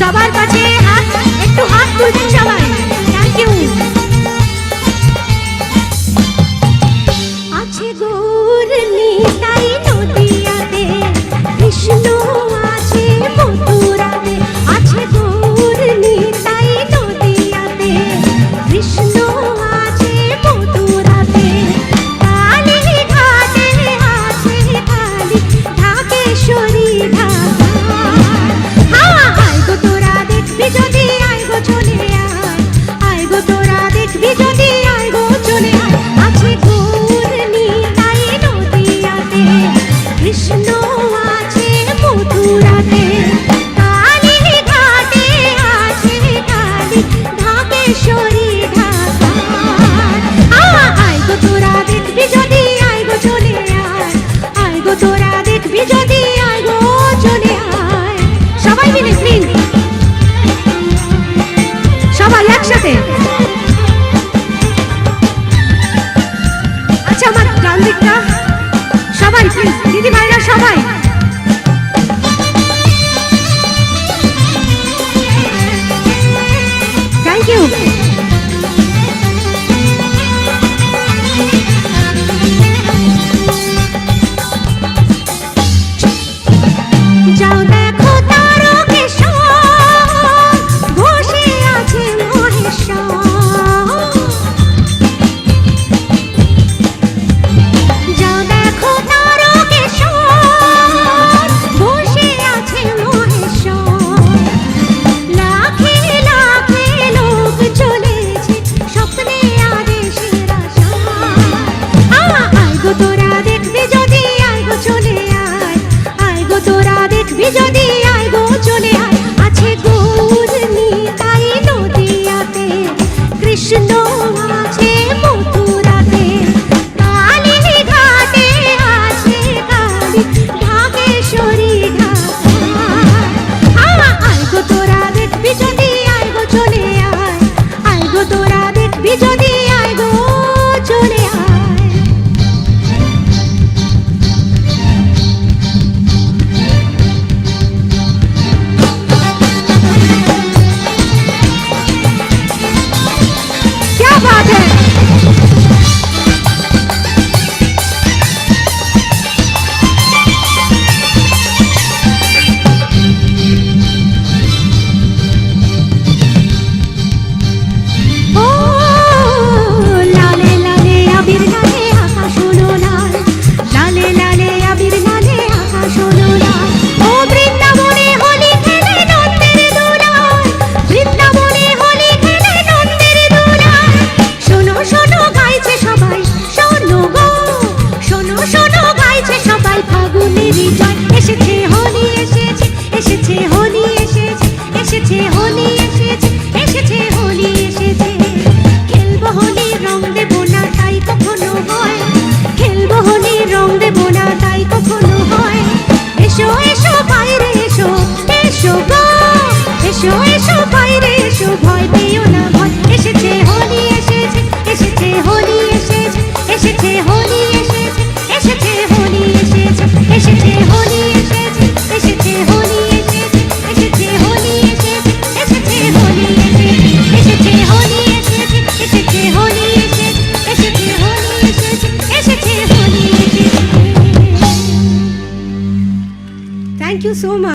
সবার কাছে হাত, একটু হাত তুলবেন সবাই। Thank you. আছে গৌর নিতাই নদিয়াতে, কৃষ্ণ আছে মথুরাতে। আছে গৌর নিতাই নদিয়াতে, কৃষ্ণ আছে মথুরাতে। কালী ঘাটে আছে কালী, ঢাকেশ্বরী ঢাকা। আয় গো তোরা দেখবি যদি, আয় গো চলে আয়। আয় গো তোরা দেখবি যদি, আয় গো চলে আয়। আছে গৌর নিতাই নদিয়াতে, কৃষ্ণ আছে মথুরাতে। কালী ঘাটে আছে কালী, ঢাকেশ্বরী ঢাকা। আয় গো তোরা দেখবি যদি, আয় গো চলে আয়। আয় গো তোরা দেখবি যদি, আয় গো চলে আয়। সবাই মিলে প্লিজ, সবাই একসাথে। আচ্ছা আমার ডান দিকটা সবাই প্লিজ, দিদি ভাইরা সবাই। Thank you. যাও দেখো তারকেশ্বর, বসে আছে মহেশ্বর। যাও দেখো তারকেশ্বর, বসে আছে মহেশ্বর। লাখে লাখে লোক চলেছে স্বপ্নে আদেশের আশায়। আয় গো তোরা দেখবি যদি, আয় গো চলে আয়। আয় গো তোরা দেখবি যদি, আয় গো চলে আয়। আছে গৌর নিতাই নদিয়াতে, কৃষ্ণ আছে মথুরাতে। কালী ঘাটে আছে কালী, ঢাকেশ্বরী ঢাকা। আয় গো তোরা দেখবি যদি, আয় গো চলে আয়। আয় গো তোরা দেখবি যদি, আয় গো চলে আয়। क्या बात है। ও লালে লালে আবির লালে আকাশ হলো লাল। লালে লালে আবির লালে আকাশ হলো লাল। ও বৃন্দাবনে হোলি খেলে নন্দের দোলায়। বৃন্দাবনে হোলি খেলে নন্দের দোলায়। শোনো শোনো গাইছে সবাই, শোনো গো। শোনো শোনো গাইছে সবাই, ফাগুনেরই জয়। এসেছে হোলি এসেছে, এসেছে হোলি এসেছে। এসেছে হোলি এসেছে, এসেছে হোলি এসেছে। খেলবো হোলি রং দেবো না তাই কখনো হয়। খেলবো হোলি রং দেবো না তাই কখনো হয়। এসো এসো বাইরে এসো, এসো গো। এসো এসো বাইরে এসো, ভয় পেও না ভয়। এসেছে হোলি এসেছে, এসেছে হোলি এসেছে। এসেছে হোলি এসেছে, এসেছে হোলি এসেছে। এসেছে হোলি এসেছে, এসেছে হোলি এসেছে। এসেছে হোলি এসেছে, এসেছে হোলি এসেছে। এসেছে হোলি এসেছে, এসেছে হোলি এসেছে। এসেছে হোলি এসেছে, এসেছে হোলি এসেছে। Thank you so much.